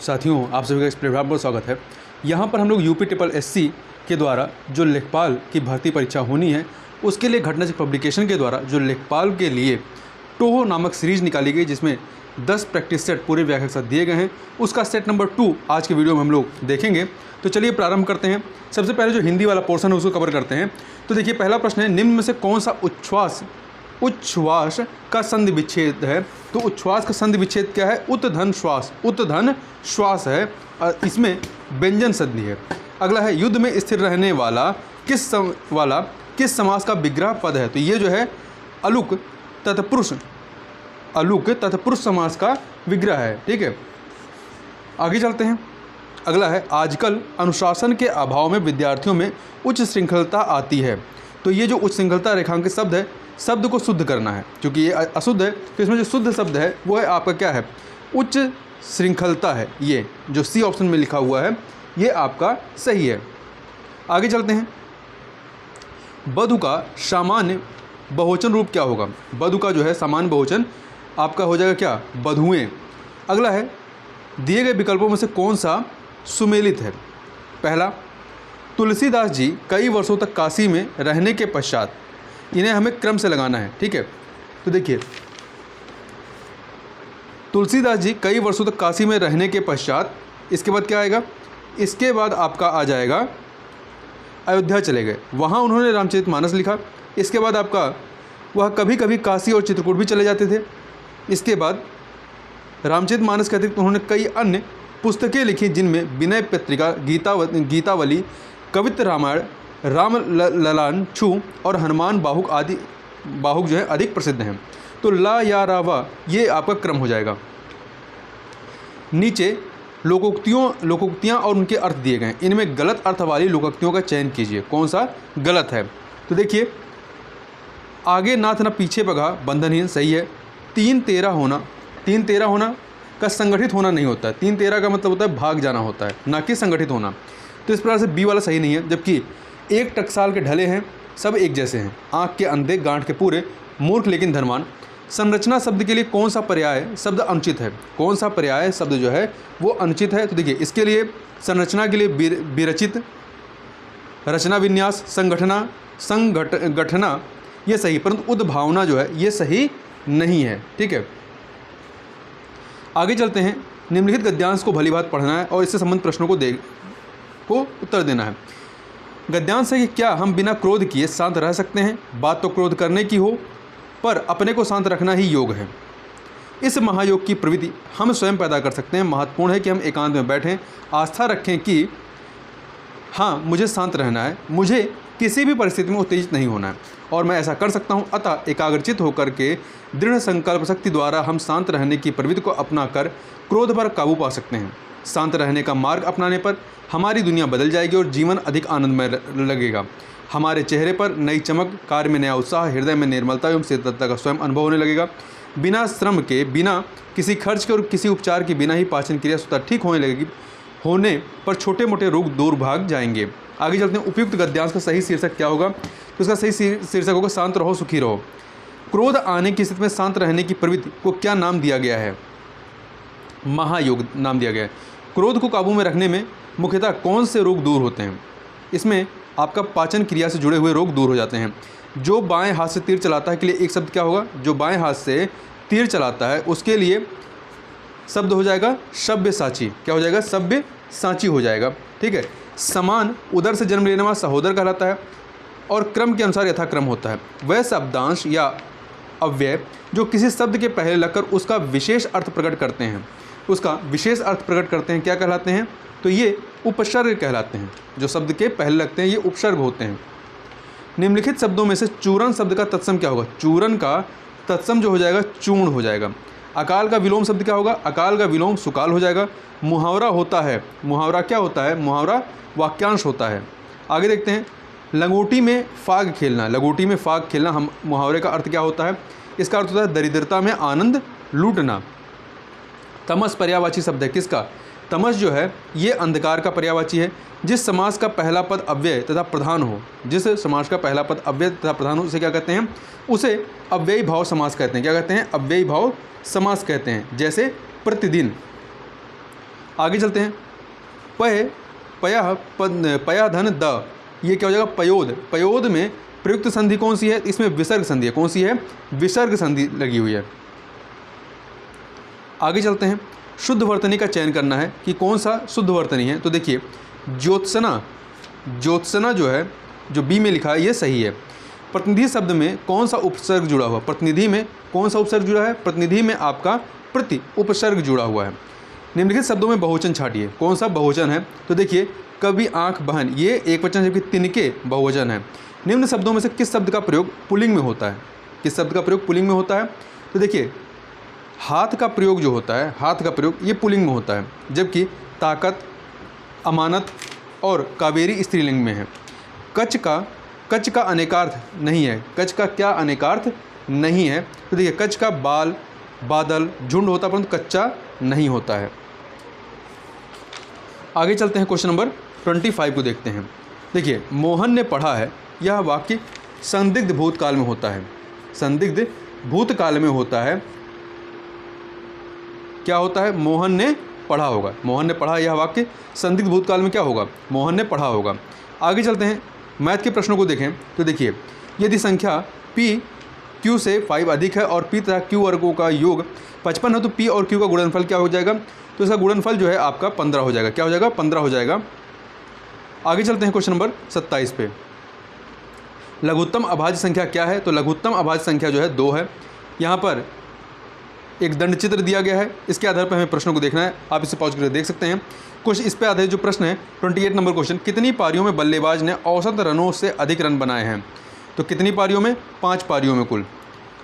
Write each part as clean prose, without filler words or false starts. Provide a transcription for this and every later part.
साथियों, आप सभी का इस प्लेटफॉर्म पर स्वागत है। यहाँ पर हम लोग यूपी ट्रिपल एससी के द्वारा जो लेखपाल की भर्ती परीक्षा होनी है उसके लिए घटनाचक्र पब्लिकेशन के द्वारा जो लेखपाल के लिए टोहो नामक सीरीज निकाली गई, जिसमें 10 प्रैक्टिस सेट पूरे व्याख्या के साथ दिए गए हैं। उसका सेट नंबर 2 आज के वीडियो में हम लोग देखेंगे। तो चलिए प्रारंभ करते हैं। सबसे पहले जो हिंदी वाला पोर्शन है उसको कवर करते हैं। तो देखिए, पहला प्रश्न है, निम्न में से कौन सा उच्छ्वास का संधि विच्छेद है? तो उच्छ्वास का संधि विच्छेद क्या है? उत्तधन श्वास। उत्तधन श्वास है, इसमें व्यंजन संधि है। अगला है, युद्ध में स्थिर रहने वाला किस समास का विग्रह पद है? तो ये जो है अलुक तत्पुरुष समास का विग्रह है। ठीक है, आगे चलते हैं। अगला है, आजकल अनुशासन के अभाव में विद्यार्थियों में उच्च श्रृंखलता आती है। तो ये जो उच्च श्रृंखलता रेखांकित शब्द है, शब्द को शुद्ध करना है, क्योंकि ये अशुद्ध है। तो इसमें जो शुद्ध शब्द है वो है आपका क्या है? उच्च श्रृंखलता है। ये जो सी ऑप्शन में लिखा हुआ है ये आपका सही है। आगे चलते हैं। बधु का सामान्य बहुवचन रूप क्या होगा? बधु का जो है सामान्य बहुवचन आपका हो जाएगा क्या? बधुएं। अगला है, दिए गए विकल्पों में से कौन सा सुमेलित है? पहला, तुलसीदास जी कई वर्षों तक काशी में रहने के पश्चात, इन्हें हमें क्रम से लगाना है। ठीक है, तो देखिए, तुलसीदास जी कई वर्षों तक काशी में रहने के पश्चात, इसके बाद क्या आएगा? इसके बाद आपका आ जाएगा अयोध्या चले गए, वहाँ उन्होंने रामचरितमानस लिखा। इसके बाद आपका वह कभी कभी काशी और चित्रकूट भी चले जाते थे। इसके बाद रामचरितमानस के अतिरिक्त उन्होंने कई अन्य पुस्तकें लिखी, जिनमें विनय पत्रिका, गीतावली, कवित्र रामायण, राम ललान छू और हनुमान बाहुक जो है अधिक प्रसिद्ध हैं। तो ला या रा वा ये आपका क्रम हो जाएगा। नीचे लोकोक्तियाँ और उनके अर्थ दिए गए हैं। इनमें गलत अर्थ वाली लोकोक्तियों का चयन कीजिए। कौन सा गलत है? तो देखिए, आगे नाथ न पीछे पगा बंधनहीन सही है। तीन तेरा होना का संगठित होना नहीं होता है। तीन तेरा का मतलब होता है भाग जाना होता है, ना कि संगठित होना। तो इस प्रकार से बी वाला सही नहीं है। जबकि एक टकसाल के ढले हैं, सब एक जैसे हैं, आँख के अंधे गांठ के पूरे, मूर्ख लेकिन धनवान। संरचना शब्द के लिए कौन सा पर्याय शब्द अनुचित है? कौन सा पर्याय शब्द जो है वो अनुचित है? तो देखिए, इसके लिए संरचना के लिए विरचित, रचना विन्यास, संगठना ये सही, परंतु उद्भावना जो है ये सही नहीं है। ठीक है, आगे चलते हैं। निम्नलिखित गद्यांश को भलीभांति पढ़ना है और इससे संबंधित प्रश्नों को उत्तर देना है। गद्यांश है कि क्या हम बिना क्रोध किए शांत रह सकते हैं? बात तो क्रोध करने की हो, पर अपने को शांत रखना ही योग है। इस महायोग की प्रवृत्ति हम स्वयं पैदा कर सकते हैं। महत्वपूर्ण है कि हम एकांत में बैठें, आस्था रखें कि हाँ, मुझे शांत रहना है, मुझे किसी भी परिस्थिति में उत्तेजित नहीं होना है और मैं ऐसा कर सकता हूँ। अतः एकाग्रचित होकर के दृढ़ संकल्प शक्ति द्वारा हम शांत रहने की प्रवृत्ति को अपना कर क्रोध पर काबू पा सकते हैं। शांत रहने का मार्ग अपनाने पर हमारी दुनिया बदल जाएगी और जीवन अधिक आनंदमय लगेगा। हमारे चेहरे पर नई चमक, कार्य में नया उत्साह, हृदय में निर्मलता एवं शीतलता का स्वयं अनुभव होने लगेगा। बिना श्रम के, बिना किसी खर्च के और किसी उपचार के बिना ही पाचन क्रिया स्वतः ठीक होने लगेगी। होने पर छोटे मोटे रोग दूर भाग जाएंगे। आगे चलते हैं। उपयुक्त गद्यांश का सही शीर्षक क्या होगा? तो इसका सही शीर्षक होगा शांत रहो सुखी रहो। क्रोध आने की स्थिति में शांत रहने की प्रवृत्ति को क्या नाम दिया गया है? महायोग नाम दिया गया है। क्रोध को काबू में रखने में मुख्यतः कौन से रोग दूर होते हैं? इसमें आपका पाचन क्रिया से जुड़े हुए रोग दूर हो जाते हैं। जो बाएं हाथ से तीर चलाता है के लिए एक शब्द क्या होगा? जो बाएं हाथ से तीर चलाता है उसके लिए शब्द हो जाएगा सव्यसाची। क्या हो जाएगा? सव्यसाची हो जाएगा। ठीक है, समान उदर से जन्म लेने वाला सहोदर कहलाता है और क्रम के अनुसार यथाक्रम होता है। वह शब्दांश या अव्यय जो किसी शब्द के पहले लगकर उसका विशेष अर्थ प्रकट करते हैं, क्या कहलाते हैं? तो ये उपसर्ग कहलाते हैं। जो शब्द के पहले लगते हैं ये उपसर्ग होते हैं। निम्नलिखित शब्दों में से चूरण शब्द का तत्सम क्या होगा? चूरण का तत्सम जो हो जाएगा चूर्ण हो जाएगा। अकाल का विलोम शब्द क्या होगा? अकाल का विलोम सुकाल हो जाएगा। मुहावरा होता है, मुहावरा क्या होता है? मुहावरा वाक्यांश होता है। आगे देखते हैं। लंगोटी में फाग खेलना, हम मुहावरे का अर्थ क्या होता है? इसका अर्थ होता है दरिद्रता में आनंद लूटना। तमस पर्यायवाची शब्द है किसका? तमस जो है ये अंधकार का पर्यायवाची है। जिस समास का पहला पद अव्यय तथा प्रधान हो, उसे क्या कहते हैं? उसे अव्ययी भाव समास कहते हैं। क्या कहते हैं? अव्ययी भाव समास कहते हैं। जैसे प्रतिदिन, आगे चलते हैं। पय पया पया धन द, ये क्या हो जाएगा पयोद। पयोद में प्रयुक्त संधि कौन सी है? इसमें विसर्ग संधि है। कौन सी है? विसर्ग संधि लगी हुई है। आगे चलते हैं। शुद्ध वर्तनी का चयन करना है कि कौन सा शुद्ध वर्तनी है। तो देखिए ज्योत्सना, ज्योत्सना जो है, जो बी में लिखा है ये सही है। प्रतिनिधि शब्द में कौन सा उपसर्ग जुड़ा हुआ? प्रतिनिधि में कौन सा उपसर्ग जुड़ा है? प्रतिनिधि में आपका प्रति उपसर्ग जुड़ा हुआ है। निम्नलिखित शब्दों में बहुवचन छाटिए। कौन सा बहुवचन है? तो देखिए कवि, आँख, बहन, ये एक वचन जबकि तिनके बहुवचन है। निम्न शब्दों में से किस शब्द का प्रयोग पुल्लिंग में होता है? किस शब्द का प्रयोग पुल्लिंग में होता है? तो देखिए हाथ का प्रयोग जो होता है, हाथ का प्रयोग ये पुल्लिंग में होता है, जबकि ताकत, अमानत और कावेरी स्त्रीलिंग में है। कच का अनेकार्थ नहीं है। कच का क्या अनेकार्थ नहीं है? तो देखिए कच का बाल, बादल, झुंड होता है, परंतु कच्चा नहीं होता है। आगे चलते हैं, क्वेश्चन नंबर 25 को देखते हैं। देखिए मोहन ने पढ़ा है, यह वाक्य संदिग्ध भूतकाल में होता है। संदिग्ध भूतकाल में होता है। क्या होता है? मोहन ने पढ़ा होगा। मोहन ने पढ़ा, यह वाक्य संदिग्ध भूतकाल में क्या होगा? मोहन ने पढ़ा होगा। आगे चलते हैं, मैथ के प्रश्नों को देखें। तो देखिए यदि संख्या p q से 5 अधिक है और p तथा q वर्गों का योग 55 है तो p और q का गुणनफल क्या हो जाएगा? तो इसका गुणनफल जो है आपका 15 हो जाएगा। क्या हो जाएगा? 15 हो जाएगा। आगे चलते हैं क्वेश्चन नंबर 27 पे। लघुत्तम अभाज्य संख्या क्या है? तो लघुत्तम अभाज्य संख्या जो है 2 है। यहाँ पर एक दंड चित्र दिया गया है, इसके आधार पर हमें प्रश्नों को देखना है। आप इसे पॉज करके देख सकते हैं। कुछ इस पे आधारित जो प्रश्न है 28 नंबर क्वेश्चन, कितनी पारियों में बल्लेबाज ने औसत रनों से अधिक रन बनाए हैं? तो कितनी पारियों में? 5 पारियों में कुल।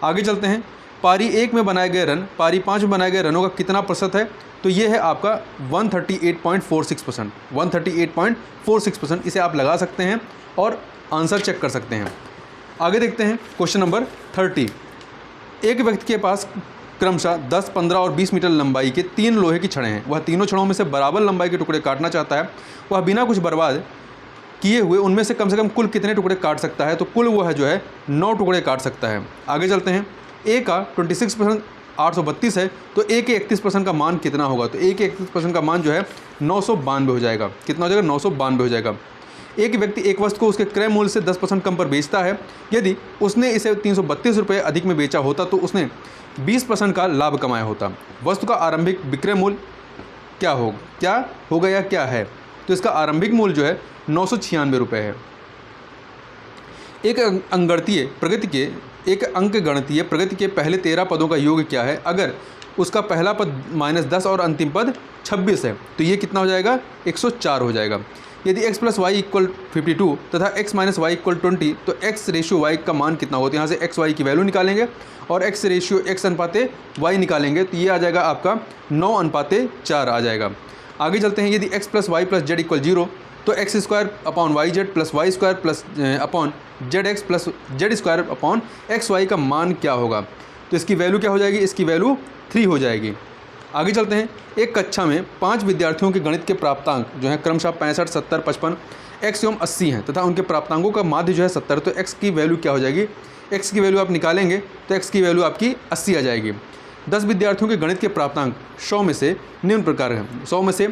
आगे चलते हैं, पारी 1 में बनाए गए रन पारी 5 में बनाए गए रनों का कितना प्रतिशत है? तो ये है आपका 138.46%। 138.46%। इसे आप लगा सकते हैं और आंसर चेक कर सकते हैं। आगे देखते हैं क्वेश्चन नंबर 30। एक व्यक्ति के पास क्रमशः 10, 15 और 20 मीटर लंबाई के 3 लोहे की छड़ें हैं। वह तीनों छड़ों में से बराबर लंबाई के टुकड़े काटना चाहता है। वह बिना कुछ बर्बाद किए हुए उनमें से कम कुल कितने टुकड़े काट सकता है? तो कुल वह जो है 9 टुकड़े काट सकता है। आगे चलते हैं, ए का 26% 832 है, तो ए के 31% का मान कितना होगा? तो ए के 31% का मान जो है 992 हो जाएगा। कितना हो जाएगा? 992 हो जाएगा। एक व्यक्ति एक वस्तु को उसके क्रय मूल्य से 10% कम पर बेचता है। यदि उसने इसे 332 रुपये अधिक में बेचा होता तो उसने 20% का लाभ कमाया होता। वस्तु का आरंभिक विक्रय मूल्य क्या होगा या क्या है? तो इसका आरंभिक मूल्य जो है 996 रुपये है। एक अंक गणितीय प्रगति के पहले 13 पदों का योग क्या है? अगर उसका पहला पद -10 और अंतिम पद 26 है तो ये कितना हो जाएगा? 104 हो जाएगा। यदि x + y = 52 तथा x - y = 20 तो x/y का मान कितना होता है? यहाँ से x y की वैल्यू निकालेंगे और x/x/y निकालेंगे तो ये आ जाएगा आपका 9:4 आ जाएगा। आगे चलते हैं, यदि x + y + z = 0 तो x² / yz + y² / zx + z² / xy का मान क्या होगा? तो इसकी वैल्यू क्या हो जाएगी? इसकी वैल्यू 3 हो जाएगी। आगे चलते हैं, एक कक्षा में 5 विद्यार्थियों के गणित के प्राप्तांक जो है क्रमशः 65, 70, 55, x एवं 80 हैं तथा उनके प्राप्तांकों का माध्य जो है 70। तो x की वैल्यू क्या हो जाएगी? x की वैल्यू आप निकालेंगे तो x की वैल्यू आपकी 80 आ जाएगी। 10 विद्यार्थियों के गणित के प्राप्तांक 100 में से निम्न प्रकार हैं। 100 में से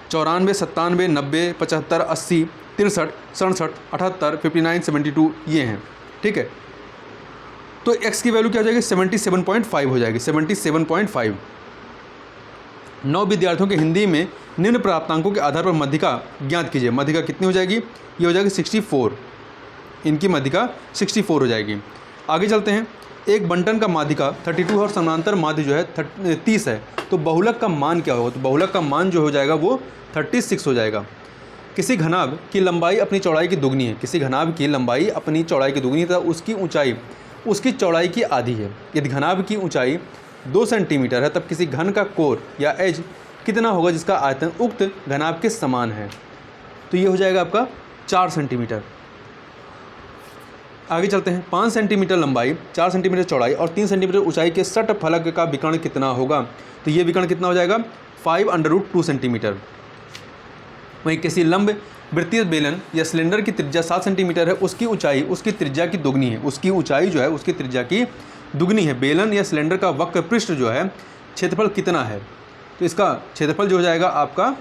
94, 97, 90, 75, 80, 63, 67, 78, 59, 72 ये हैं। ठीक है, तो x की वैल्यू क्या हो जाएगी? 77.5 हो जाएगी। 77.5। 9 विद्यार्थियों के हिंदी में निम्न प्राप्तांकों के आधार पर मध्यिका ज्ञात कीजिए। मध्यिका कितनी हो जाएगी? ये हो जाएगी 64। इनकी मध्यिका 64 हो जाएगी। आगे चलते हैं, एक बंटन का माध्यिका 32 और समानांतर माध्य जो है 30 है तो बहुलक का मान क्या होगा? तो बहुलक का मान जो हो जाएगा वो 36 हो जाएगा। किसी घनाभ की लंबाई अपनी चौड़ाई की दुगनी है। किसी घनाभ की लंबाई अपनी चौड़ाई की दुगनी तथा उसकी ऊंचाई उसकी चौड़ाई की आधी है। यदि घनाभ की ऊंचाई 2 सेंटीमीटर है तब किसी घन का कोर या एज कितना होगा जिसका आयतन उक्त घनाभ के समान है? तो ये हो जाएगा आपका 4 सेंटीमीटर। आगे चलते हैं, 5 सेंटीमीटर लंबाई, 4 सेंटीमीटर चौड़ाई और 3 सेंटीमीटर ऊंचाई के षट फलक का विकर्ण कितना होगा? तो ये विकर्ण कितना हो जाएगा? 5√2 सेंटीमीटर। वहीं किसी लंब वृत्तीय बेलन या सिलेंडर की त्रिज्या 7 सेंटीमीटर है, उसकी ऊंचाई उसकी त्रिज्या की दुगनी है। उसकी ऊंचाई जो है उसकी त्रिज्या की दुगनी है। बेलन या सिलेंडर का वक्र पृष्ठ जो है क्षेत्रफल कितना है? तो इसका क्षेत्रफल जो हो जाएगा आपका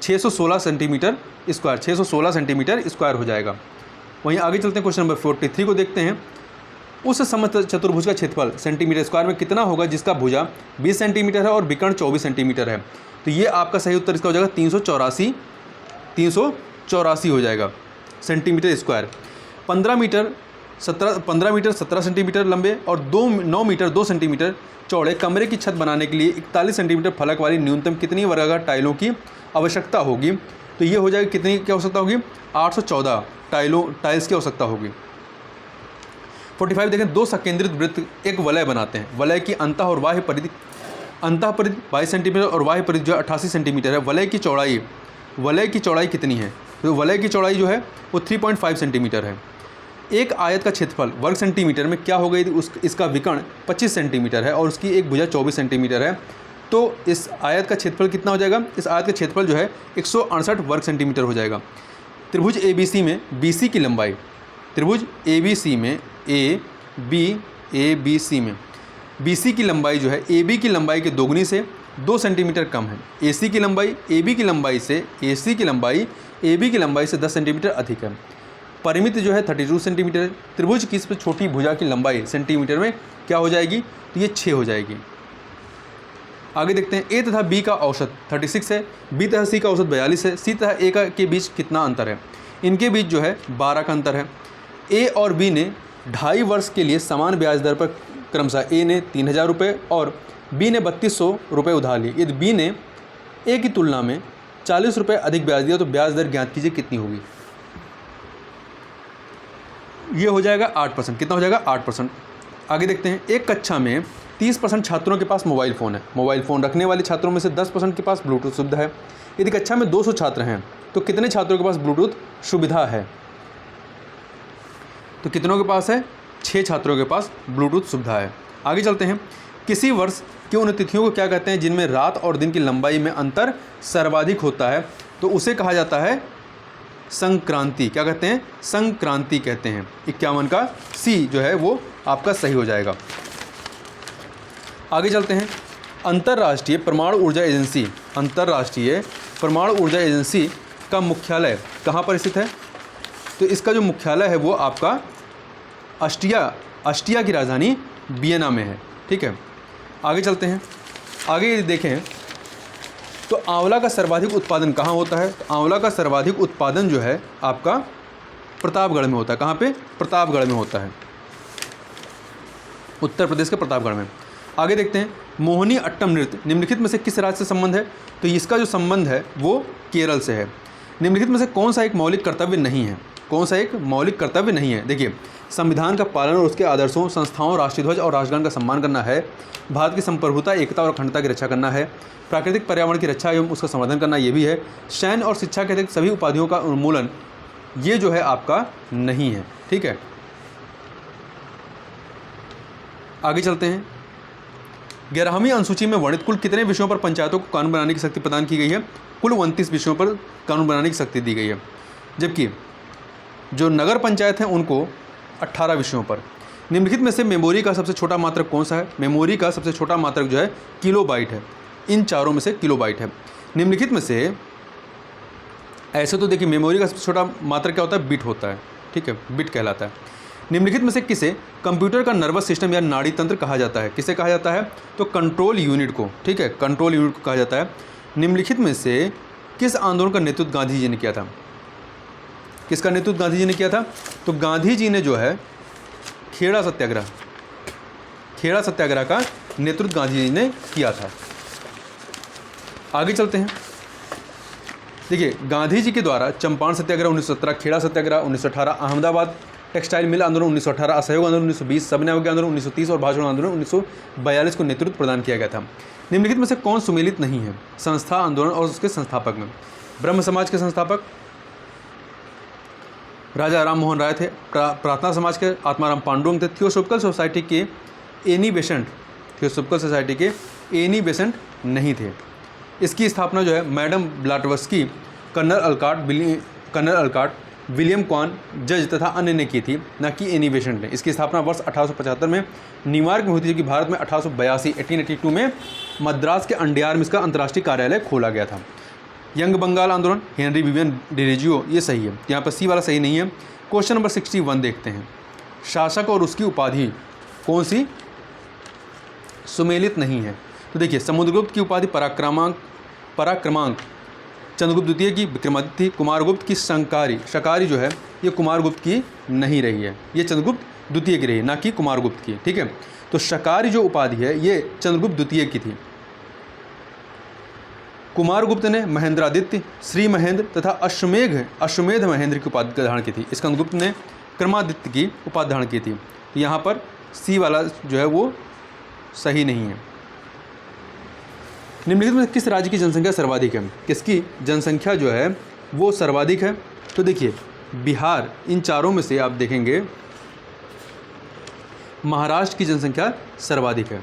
616 सेंटीमीटर स्क्वायर, 616 सेंटीमीटर स्क्वायर हो जाएगा। वहीं आगे चलते हैं, क्वेश्चन नंबर 43 को देखते हैं। उस समचतुर्भुज का क्षेत्रफल सेंटीमीटर स्क्वायर में कितना होगा जिसका भुजा 20 सेंटीमीटर है और विकर्ण 24 सेंटीमीटर है? तो ये आपका सही उत्तर इसका हो जाएगा 384 हो जाएगा सेंटीमीटर स्क्वायर। 15 मीटर 17 सेंटीमीटर लंबे और 9 मीटर 2 सेंटीमीटर चौड़े कमरे की छत बनाने के लिए 41 सेंटीमीटर फलक वाली न्यूनतम कितनी वर्गाकार टाइलों की आवश्यकता होगी? तो ये हो जाएगी कितनी की आवश्यकता होगी? 814 टाइल्स की आवश्यकता होगी। 45 देखें, दो सकेंद्रित वृत्त एक वलय बनाते हैं। वलय की अंतः और बाह्य परिधि 22 सेंटीमीटर और बाह्य परिधि जो 88 सेंटीमीटर है। वलय की चौड़ाई कितनी है? तो वलय की चौड़ाई जो है वो 3.5 सेंटीमीटर है। एक आयत का क्षेत्रफल वर्ग सेंटीमीटर में क्या हो गई? इसका विकर्ण 25 सेंटीमीटर है और उसकी एक भुजा 24 सेंटीमीटर है। तो इस आयत का क्षेत्रफल कितना हो जाएगा? इस आयत का क्षेत्रफल जो है 168 वर्ग सेंटीमीटर हो जाएगा। त्रिभुज ABC में BC की लंबाई, त्रिभुज ABC में ABC में BC की लंबाई जो है AB की लंबाई के दोगुनी से 2 सेंटीमीटर कम है। AC की लंबाई AB की लंबाई से AB की लंबाई से 10 सेंटीमीटर अधिक है। परिमिति जो है 32 सेंटीमीटर है। त्रिभुज की सबसे छोटी भुजा की लंबाई सेंटीमीटर में क्या हो जाएगी? तो ये 6 हो जाएगी। आगे देखते हैं, A तथा B का औसत 36 है, B तथा C का औसत 42 है, C तथा A के बीच कितना अंतर है? इनके बीच जो है 12 का अंतर है। A और B ने 2.5 वर्ष के लिए समान ब्याज दर पर क्रमशः A ने 3000 रुपये और B ने 3200 रुपये उधार लिए। यदि B ने A की तुलना में 40 रुपये अधिक ब्याज दिया तो ब्याज दर ज्ञात कीजिए कितनी होगी? ये हो जाएगा 8%। कितना हो जाएगा? 8%। आगे देखते हैं, एक कक्षा में 30% छात्रों के पास मोबाइल फ़ोन है। मोबाइल फ़ोन रखने वाले छात्रों में से 10% के पास ब्लूटूथ सुविधा है। यदि कक्षा में 200 छात्र हैं तो कितने छात्रों के पास ब्लूटूथ सुविधा है? तो कितनों के पास है? 6 छात्रों के पास ब्लूटूथ सुविधा है। आगे चलते हैं, किसी वर्ष की उन तिथियों को क्या कहते हैं जिनमें रात और दिन की लंबाई में अंतर सर्वाधिक होता है? तो उसे कहा जाता है संक्रांति। क्या कहते हैं? संक्रांति कहते हैं। 51 का C जो है वो आपका सही हो जाएगा। आगे चलते हैं, अंतर्राष्ट्रीय परमाणु ऊर्जा एजेंसी का मुख्यालय कहाँ पर स्थित है? तो इसका जो मुख्यालय है वो आपका ऑस्ट्रिया की राजधानी वियना में है। ठीक है, आगे चलते हैं। आगे यदि देखें तो आंवला का सर्वाधिक उत्पादन कहाँ होता है? तो आंवला का सर्वाधिक उत्पादन जो है आपका प्रतापगढ़ में होता है। कहाँ पे? प्रतापगढ़ में होता है, उत्तर प्रदेश के प्रतापगढ़ में। आगे देखते हैं, मोहिनी अट्टम नृत्य निम्नलिखित में से किस राज्य से संबंध है? तो इसका जो संबंध है वो केरल से है। निम्नलिखित में से कौन सा एक मौलिक कर्तव्य नहीं है? कौन सा एक मौलिक कर्तव्य नहीं है? देखिए, संविधान का पालन और उसके आदर्शों, संस्थाओं, राष्ट्रीय ध्वज और राष्ट्रगान का सम्मान करना है। भारत की संप्रभुता, एकता और अखंडता की रक्षा करना है। प्राकृतिक पर्यावरण की रक्षा एवं उसका संवर्धन करना, ये भी है। सैन्य और शिक्षा के सभी उपाधियों का उन्मूलन, ये जो है आपका नहीं है। ठीक है, आगे चलते हैं। 11वीं अनुसूची में वर्णित कुल कितने विषयों पर पंचायतों को कानून बनाने की शक्ति प्रदान की गई है? कुल 29 विषयों पर कानून बनाने की शक्ति दी गई है, जबकि जो नगर पंचायत हैं उनको 18 विषयों पर। निम्नलिखित में से मेमोरी का सबसे छोटा मात्रक कौन सा है? मेमोरी का सबसे छोटा मात्रक जो है किलोबाइट है। इन चारों में से किलोबाइट है। निम्नलिखित में से ऐसे तो देखिए, मेमोरी का सबसे छोटा मात्रक क्या होता है? बिट होता है। ठीक है, बिट कहलाता है। निम्नलिखित में से किसे कंप्यूटर का नर्वस सिस्टम या नाड़ी तंत्र कहा जाता है? किसे कहा जाता है? तो कंट्रोल यूनिट को। ठीक है, कंट्रोल यूनिट को कहा जाता है। निम्नलिखित में से किस आंदोलन का नेतृत्व गांधी जी ने किया था? किसका नेतृत्व गांधी जी ने किया था? तो गांधी जी ने जो है खेड़ा सत्याग्रह का नेतृत्व गांधी जी ने किया था। आगे चलते हैं। देखिए, गांधी जी के द्वारा चंपारण सत्याग्रह 1917, खेड़ा सत्याग्रह 1918, अहमदाबाद टेक्सटाइल मिल आंदोलन 1918, असहयोग आंदोलन 1920, सबने अवज्ञा आंदोलन 1930 और भाषण आंदोलन 1942 को नेतृत्व प्रदान किया गया था। निम्नलिखित में से कौन सुमेलित नहीं है? संस्था आंदोलन और उसके संस्थापक में ब्रह्म समाज के संस्थापक राजा राम मोहन राय थे। प्रार्थना समाज के आत्माराम पांडुरंग थे। थियोसॉफिकल सोसाइटी के एनी बेसेंट नहीं थे। इसकी स्थापना जो है मैडम ब्लाटवस्की, कर्नल अल्काट विलियम क्वान जज तथा अन्य ने की थी, न कि एनी बेसेंट ने। इसकी स्थापना वर्ष 1875 में न्यूयॉर्क में हुई थी, जबकि भारत में 1882 में मद्रास के अंडियार में इसका अंतर्राष्ट्रीय कार्यालय खोला गया था। यंग बंगाल आंदोलन, हेनरी विवियन डिरेजियो, ये सही है। यहाँ पर सी वाला सही नहीं है। क्वेश्चन नंबर 61 देखते हैं। शासक और उसकी उपाधि कौन सी सुमेलित नहीं है? तो देखिए, समुद्रगुप्त की उपाधि पराक्रमांक, चंद्रगुप्त द्वितीय की विक्रमादित्य थी, कुमारगुप्त की शकारी जो है ये कुमारगुप्त की नहीं रही है, ये चंद्रगुप्त द्वितीय की रही है, ना कि कुमारगुप्त की। ठीक है, तो शकारी जो उपाधि है ये चंद्रगुप्त द्वितीय की थी। कुमारगुप्त ने महेंद्रादित्य, श्री महेंद्र तथा अश्वमेध महेंद्र की उपाधि धारण की थी। स्कंदगुप्त ने क्रमादित्य की उपाधि धारण की थी। यहाँ पर सी वाला जो है वो सही नहीं है। निम्नलिखित में किस राज्य की जनसंख्या सर्वाधिक है? किसकी जनसंख्या जो है वो सर्वाधिक है? तो देखिए, बिहार, इन चारों में से आप देखेंगे महाराष्ट्र की जनसंख्या सर्वाधिक है।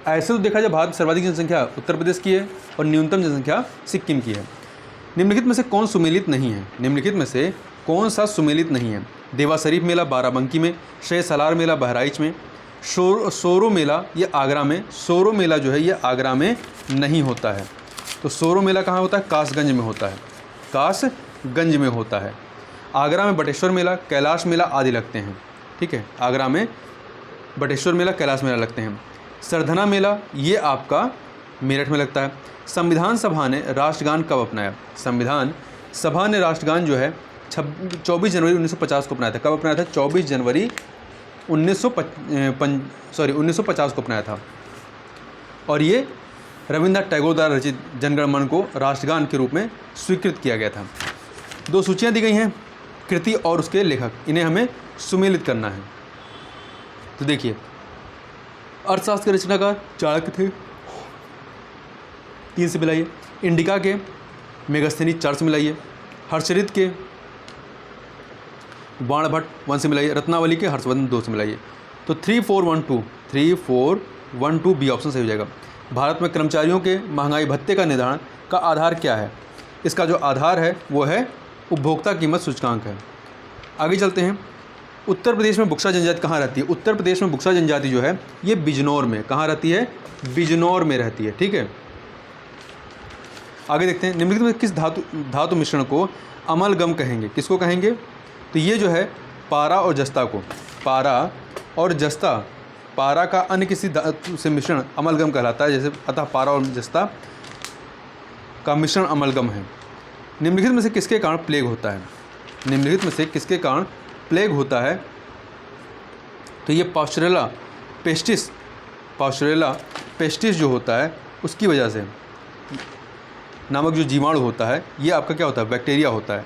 ऐसे तो देखा जाए भारत में सर्वाधिक जनसंख्या उत्तर प्रदेश की है और न्यूनतम जनसंख्या सिक्किम की है। निम्नलिखित में से कौन सुमेलित नहीं है? निम्नलिखित में से कौन सा सुमेलित नहीं है? देवा शरीफ मेला बाराबंकी में, शह सलार मेला बहराइच में, सोरो मेला ये आगरा में। सोरो मेला जो है ये आगरा में नहीं होता है। तो सोरो मेला कहाँ होता है? कासगंज में होता है, कासगंज में होता है। आगरा में बटेश्वर मेला, कैलाश मेला आदि लगते हैं। ठीक है, आगरा में बटेश्वर मेला, कैलाश मेला लगते हैं। सरधना मेला ये आपका मेरठ में लगता है। संविधान सभा ने राष्ट्रगान कब अपनाया? संविधान सभा ने राष्ट्रगान जो है 24 जनवरी 1950 को अपनाया था। कब अपनाया था? 24 जनवरी 1950 को अपनाया था। और ये रविन्द्रनाथ टैगोर द्वारा रचित जनगण मन को राष्ट्रगान के रूप में स्वीकृत किया गया था। दो सूचियाँ दी गई हैं, कृति और उसके लेखक, इन्हें हमें सुमेलित करना है। तो देखिए, अर्थशास्त्र के रचनाकार चाणक्य थे, 3 से मिलाइए। इंडिका के मेगस्थनीज 4 से मिलाइए। हर्षचरित के बाणभट्ट 1 से मिलाइए। रत्नावली के हर्षवर्धन 2 से मिलाइए। तो 3412 बी ऑप्शन सही हो जाएगा। भारत में कर्मचारियों के महंगाई भत्ते का निर्धारण का आधार क्या है? इसका जो आधार है वो है उपभोक्ता कीमत सूचकांक है। आगे चलते हैं। उत्तर प्रदेश में बुक्सा जनजाति कहाँ रहती है? उत्तर प्रदेश में बुक्सा जनजाति जो है ये बिजनौर में, कहाँ रहती है? बिजनौर में रहती है। ठीक है, आगे देखते हैं। निम्नलिखित में किस धातु मिश्रण को अमलगम कहेंगे? किसको कहेंगे? तो ये जो है पारा और जस्ता को, पारा और जस्ता, पारा का अन्य किसी धातु से मिश्रण अमलगम कहलाता है। जैसे अतः पारा और जस्ता का मिश्रण अमलगम है। निम्नलिखित में से किसके कारण प्लेग होता है? निम्नलिखित में से किसके कारण प्लेग होता है? तो ये पास्चुरेला पेस्टिस जो होता है उसकी वजह से, नामक जो जीवाणु होता है ये आपका क्या होता है? बैक्टीरिया होता है,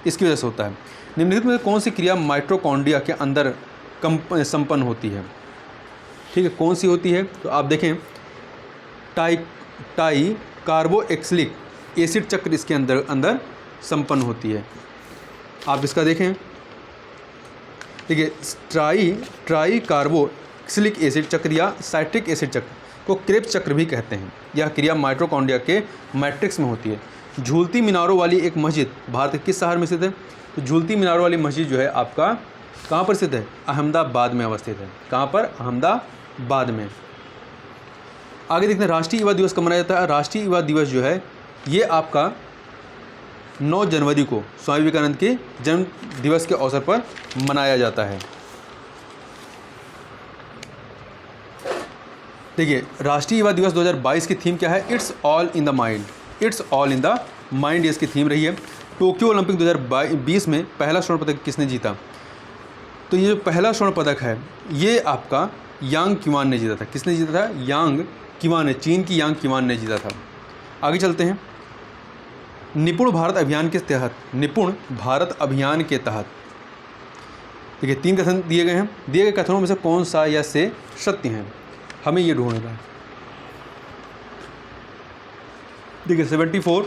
इसकी वजह से होता है। निम्नलिखित में कौन सी क्रिया माइटोकॉन्ड्रिया के अंदर संपन्न होती है? ठीक है, कौन सी होती है? तो आप देखें, टाई कार्बोक्सिलिक एसिड चक्र इसके अंदर संपन्न होती है। आप इसका देखें, देखिए, ट्राई कार्बोक्सिलिक एसिड चक्र या साइट्रिक एसिड चक्र को क्रेब्स चक्र भी कहते हैं। यह क्रिया माइटोकॉन्ड्रिया के मैट्रिक्स में होती है। झूलती मीनारों वाली एक मस्जिद भारत के किस शहर में स्थित है? तो झूलती मीनारों वाली मस्जिद जो है आपका कहाँ पर स्थित है? अहमदाबाद में अवस्थित है। कहाँ पर? अहमदाबाद में। आगे देखते हैं, राष्ट्रीय युवा दिवस कब मनाया जाता है? राष्ट्रीय युवा दिवस जो है ये आपका 9 जनवरी को स्वामी विवेकानंद के जन्म दिवस के अवसर पर मनाया जाता है। देखिए, राष्ट्रीय युवा दिवस 2022 की थीम क्या है? It's all in the mind. It's all in the mind इसकी थीम रही है। टोक्यो ओलंपिक 2020 में पहला स्वर्ण पदक किसने जीता? तो ये जो पहला स्वर्ण पदक है ये आपका यांग किवान ने जीता था। किसने जीता था? यांग किवान ने, चीन की यांग किवान ने जीता था। आगे चलते हैं। निपुण भारत अभियान के तहत, निपुण भारत अभियान के तहत देखिए 3 कथन दिए गए हैं। दिए गए कथनों में से कौन सा या से सत्य हैं? हमें ये ढूंढना है। देखिए 74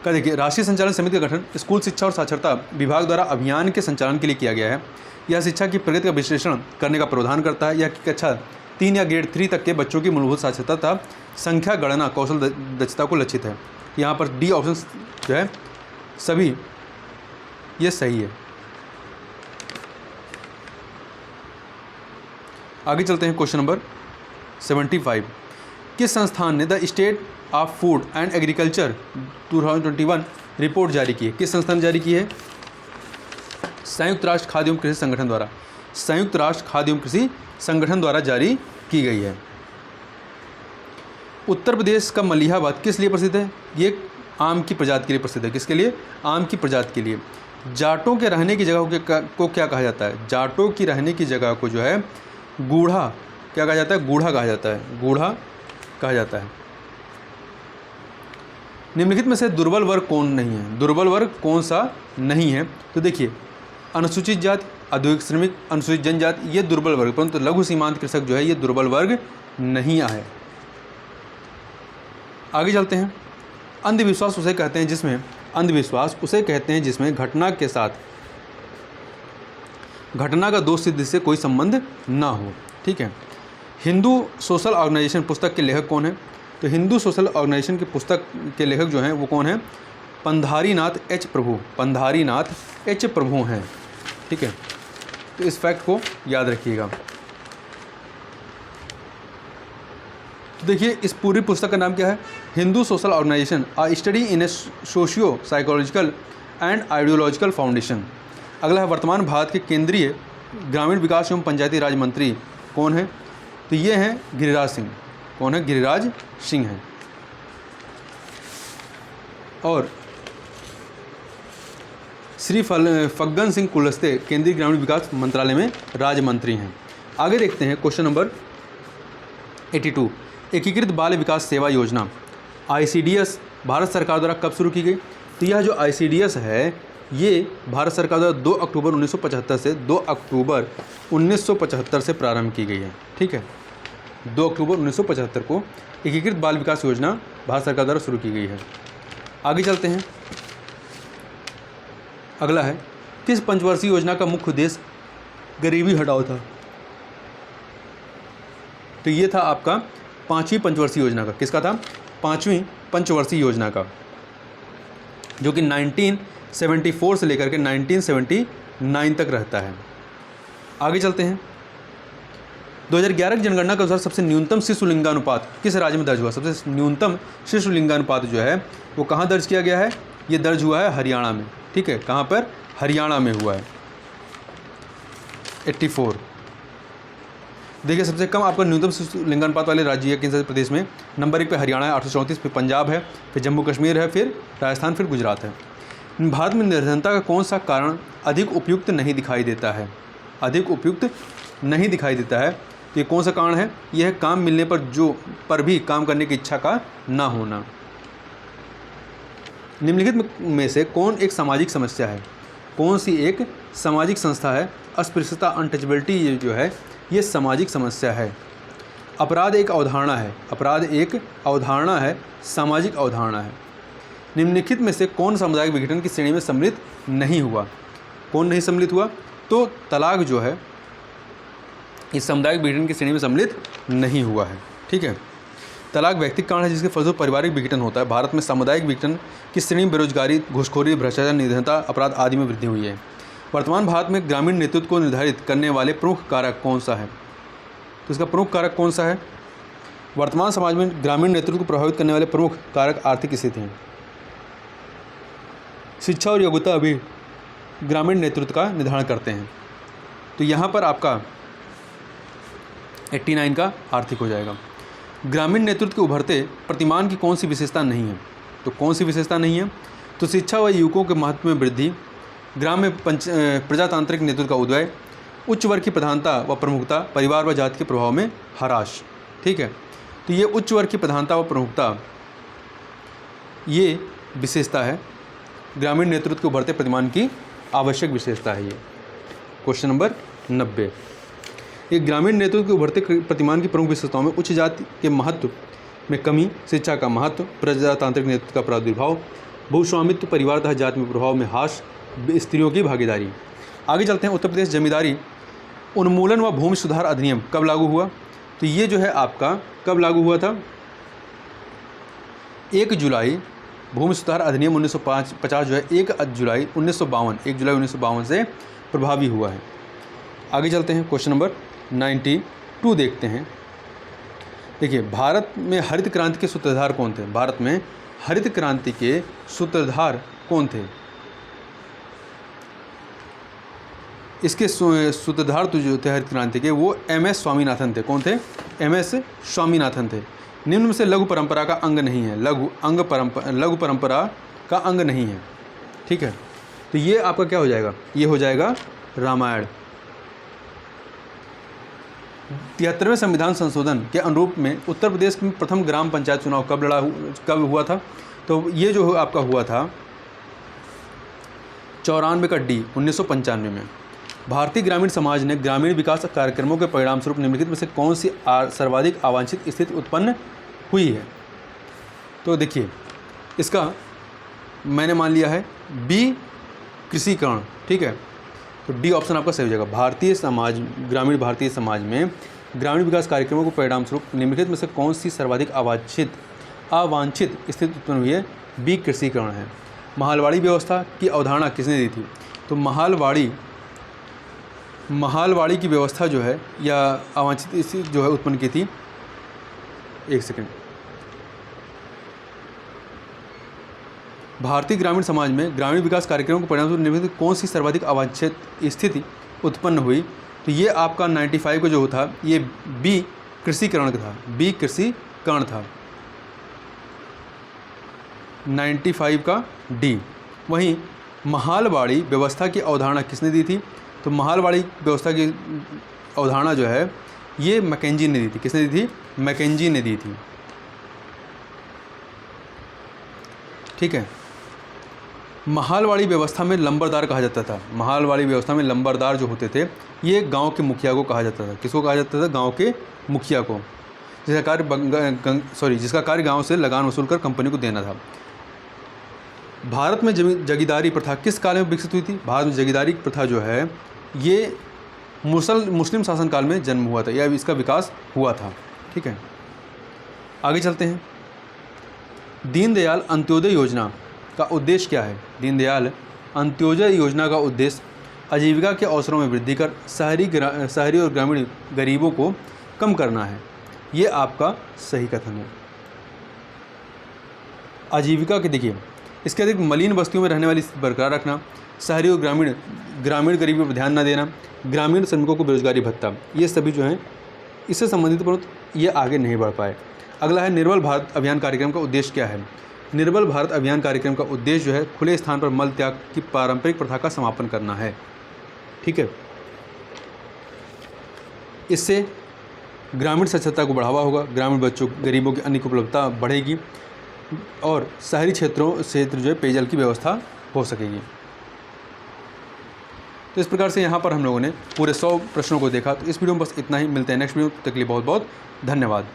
का देखिए, राष्ट्रीय संचालन समिति का गठन स्कूल शिक्षा और साक्षरता विभाग द्वारा अभियान के संचालन के लिए किया गया है। यह शिक्षा की प्रगति का विश्लेषण करने का प्रावधान करता है। यह कक्षा 3 या ग्रेड 3 तक के बच्चों की मूलभूत साक्षरता तथा संख्या गणना कौशल दक्षता को लक्षित है। यहाँ पर डी ऑप्शन जो है सभी ये सही है। आगे चलते हैं क्वेश्चन नंबर 75। किस संस्थान ने the state of food and agriculture 2021 report जारी की है? किस संस्थान ने जारी की है? संयुक्त राष्ट्र खाद्य एवं कृषि संगठन द्वारा, संयुक्त राष्ट्र खाद्य एवं कृषि संगठन द्वारा जारी की गई है। उत्तर प्रदेश का मलिहाबाद किस लिए प्रसिद्ध है? ये आम की प्रजाति के लिए प्रसिद्ध है। किसके लिए? आम की प्रजाति के लिए। जाटों के रहने की जगह को क्या कहा जाता है? जाटों की रहने की जगह को जो है गूढ़ा क्या कहा जाता है? गूढ़ा कहा जाता है, गूढ़ा कहा जाता है। निम्नलिखित में से दुर्बल वर्ग कौन नहीं है? दुर्बल वर्ग कौन सा नहीं है? तो देखिए, अनुसूचित जाति, औद्योगिक श्रमिक, अनुसूचित जनजाति, ये दुर्बल वर्ग, परंतु लघु सीमांत कृषक जो है ये दुर्बल वर्ग नहीं है। आगे चलते हैं। अंधविश्वास उसे कहते हैं जिसमें, अंधविश्वास उसे कहते हैं जिसमें घटना के साथ घटना का दोष सिद्ध से कोई संबंध ना हो। ठीक है। हिंदू सोशल ऑर्गेनाइजेशन पुस्तक के लेखक कौन है? तो हिंदू सोशल ऑर्गेनाइजेशन की पुस्तक के लेखक जो हैं वो कौन है? पंधारीनाथ एच प्रभु, पंधारीनाथ एच प्रभु हैं। ठीक है, तो इस फैक्ट को याद रखिएगा। तो देखिए, इस पूरी पुस्तक का नाम क्या है? Hindu social organisation a study in a socio psychological and ideological foundation. अगला है, वर्तमान भारत के केंद्रीय ग्रामीण विकास एवं पंचायती राज मंत्री कौन है? तो ये हैं गिरिराज सिंह। कौन है? गिरिराज सिंह हैं। और श्री फग्गन सिंह कुलस्ते केंद्रीय ग्रामीण विकास मंत्रालय में राज्य मंत्री हैं। आगे देखते हैं क्वेश्चन नंबर 82। एकीकृत बाल विकास सेवा योजना ICDS भारत सरकार द्वारा कब शुरू की गई? तो यह जो ICDS है ये भारत सरकार द्वारा 2 अक्टूबर 1975 से 2 अक्टूबर 1975 से प्रारंभ की गई है। ठीक है, 2 अक्टूबर 1975 को एकीकृत बाल विकास योजना भारत सरकार द्वारा शुरू की गई है। आगे चलते हैं। अगला है, किस पंचवर्षीय योजना का मुख्य उद्देश्य गरीबी हटाओ था? तो ये था आपका 5वीं पंचवर्षीय योजना का। किसका था? 5वीं पंचवर्षीय योजना का, जो कि 1974 से लेकर के 1979 तक रहता है। आगे चलते हैं। 2011 की जनगणना के अनुसार सबसे न्यूनतम शिशु लिंगानुपात किस राज्य में दर्ज हुआ? सबसे न्यूनतम शिशु लिंगानुपात जो है वो कहाँ दर्ज किया गया है? ये दर्ज हुआ है हरियाणा में। ठीक है, कहाँ पर? हरियाणा में हुआ है, 84। देखिए, सबसे कम आपका न्यूनतम शिशु लिंगानुपात वाले राज्य है किन प्रदेश में? नंबर 1 पे हरियाणा है 834, फिर पंजाब है, फिर जम्मू कश्मीर है, फिर राजस्थान, फिर गुजरात है। भारत में निर्धनता का कौन सा कारण अधिक उपयुक्त नहीं दिखाई देता है? अधिक उपयुक्त नहीं दिखाई देता है, तो ये कौन सा कारण है? यह है काम मिलने पर भी काम करने की इच्छा का ना होना। निम्नलिखित में से कौन एक सामाजिक समस्या है? कौन सी एक सामाजिक संस्था है? अस्पृश्यता, अनटचेबिलिटी ये जो है ये सामाजिक समस्या है। अपराध एक अवधारणा है, अपराध एक अवधारणा है, सामाजिक अवधारणा है। निम्नलिखित में से कौन सामुदायिक विघटन की श्रेणी में सम्मिलित नहीं हुआ? कौन नहीं सम्मिलित हुआ? तो तलाक जो है इस सामुदायिक विघटन की श्रेणी में सम्मिलित नहीं हुआ है। ठीक है, तलाक व्यक्तिगत कारण है जिसके फलस्वरूप पारिवारिक विघटन होता है। भारत में सामुदायिक विघटन की श्रेणी में बेरोजगारी, घूसखोरी, भ्रष्टाचार, निर्धनता, अपराध आदि में वृद्धि हुई है। वर्तमान भारत में ग्रामीण नेतृत्व को निर्धारित करने वाले प्रमुख कारक कौन सा है? तो इसका प्रमुख कारक कौन सा है? वर्तमान समाज में ग्रामीण नेतृत्व को प्रभावित करने वाले प्रमुख कारक आर्थिक स्थिति हैं। शिक्षा और योग्यता अभी ग्रामीण नेतृत्व का निर्धारण करते हैं। तो यहाँ पर आपका 89 का आर्थिक हो जाएगा। ग्रामीण नेतृत्व के उभरते प्रतिमान की कौन सी विशेषता नहीं है? तो कौन सी विशेषता नहीं है? तो शिक्षा व युवकों के महत्व में वृद्धि, ग्राम में प्रजातांत्रिक नेतृत्व का उदय, उच्च वर्ग की प्रधानता व प्रमुखता, परिवार व जाति के प्रभाव में ह्रास। ठीक है, तो ये उच्च वर्ग की प्रधानता व प्रमुखता ये विशेषता है, ग्रामीण नेतृत्व के उभरते प्रतिमान की आवश्यक विशेषता है। ये क्वेश्चन नंबर 90। ये ग्रामीण नेतृत्व के उभरते प्रतिमान की प्रमुख विशेषताओं में उच्च जाति के महत्व में कमी, शिक्षा का महत्व, प्रजातांत्रिक नेतृत्व का प्रादुर्भाव, भूस्वामित्व, परिवार तथा जाति में प्रभाव में ह्रास, स्त्रियों की भागीदारी। आगे चलते हैं। उत्तर प्रदेश जमींदारी उन्मूलन व भूमि सुधार अधिनियम कब लागू हुआ? तो ये जो है आपका कब लागू हुआ था? 1 जुलाई भूमि सुधार अधिनियम 1950 जो है 1 जुलाई 1952 से प्रभावी हुआ है। आगे चलते हैं, क्वेश्चन नंबर 92 देखते हैं। देखिए, भारत में हरित क्रांति के सूत्रधार कौन थे? भारत में हरित क्रांति के सूत्रधार कौन थे? इसके सूत्रधार तो जो थे हरित क्रांति के, वो MS स्वामीनाथन थे। कौन थे? MS स्वामीनाथन थे। निम्न में से लघु परंपरा का अंग नहीं है। लघु परंपरा का अंग नहीं है, ठीक है। तो ये आपका क्या हो जाएगा? ये हो जाएगा रामायण। 73वें संविधान संशोधन के अनुरूप में उत्तर प्रदेश में प्रथम ग्राम पंचायत चुनाव कब हुआ था? तो ये जो आपका हुआ था 94 का D 1995 में। भारतीय ग्रामीण समाज ने ग्रामीण विकास कार्यक्रमों के परिणामस्वरूप निम्नलिखित में से कौन सी सर्वाधिक अवांछित स्थिति उत्पन्न हुई है? तो देखिए, इसका मैंने मान लिया है B कृषिकरण, ठीक है। तो D ऑप्शन आपका सही हो जाएगा। ग्रामीण भारतीय समाज में ग्रामीण विकास कार्यक्रमों के परिणामस्वरूप निम्नलिखित में से कौन सी सर्वाधिक अवांछित स्थिति उत्पन्न हुई है? B कृषिकरण है। महालवाड़ी व्यवस्था की अवधारणा किसने दी थी? तो महालवाड़ी की व्यवस्था जो है या अवांछित स्थिति जो है उत्पन्न की थी, एक सेकंड, भारतीय ग्रामीण समाज में ग्रामीण विकास कार्यक्रमों के परिणामस्वरूप निम्नलिखित कौन सी सर्वाधिक अवांछित स्थिति उत्पन्न हुई? तो ये आपका 95 का जो था, ये B कृषिकरण का था। B कृषिकरण था 95 का D। वहीं महालवाड़ी व्यवस्था की अवधारणा किसने दी थी? तो महालवाड़ी व्यवस्था की अवधारणा जो है ये मैकेंजी ने दी थी। किसने दी थी? मैकेंजी ने दी थी, ठीक है। महालवाड़ी व्यवस्था में लंबरदार कहा जाता था। महालवाड़ी व्यवस्था में लंबरदार जो होते थे, ये गांव के मुखिया को कहा जाता था। किसको कहा जाता था? गांव के मुखिया को, जिसका कार्य गांव से लगान वसूल कर कंपनी को देना था। भारत में जगीदारी प्रथा किस काल में विकसित हुई थी? भारत में जगीदारी प्रथा जो है ये मुस्लिम शासनकाल में जन्म हुआ था, या इसका विकास हुआ था, ठीक है। आगे चलते हैं। दीनदयाल अंत्योदय योजना का उद्देश्य क्या है? दीनदयाल अंत्योदय योजना का उद्देश्य आजीविका के अवसरों में वृद्धि कर शहरी और ग्रामीण गरीबों को कम करना है। ये आपका सही कथन है। आजीविका के, देखिए, इसके अधिक मलिन बस्तियों में रहने वाली स्थिति बरकरार रखना, शहरी और ग्रामीण गरीबी पर ध्यान न देना, ग्रामीण श्रमिकों को बेरोजगारी भत्ता, ये सभी जो हैं इससे संबंधित, परंतु ये आगे नहीं बढ़ पाए। अगला है निर्मल भारत अभियान कार्यक्रम का उद्देश्य क्या है? निर्मल भारत अभियान कार्यक्रम का उद्देश्य जो है खुले स्थान पर मल त्याग की पारंपरिक प्रथा का समापन करना है, ठीक है। इससे ग्रामीण साक्षरता को बढ़ावा होगा, ग्रामीण बच्चों गरीबों की अन्न की उपलब्धता बढ़ेगी और शहरी क्षेत्र जो है पेयजल की व्यवस्था हो सकेगी। तो इस प्रकार से यहाँ पर हम लोगों ने पूरे 100 प्रश्नों को देखा। तो इस वीडियो में बस इतना ही। मिलते हैं नेक्स्ट वीडियो, तक के लिए बहुत बहुत धन्यवाद।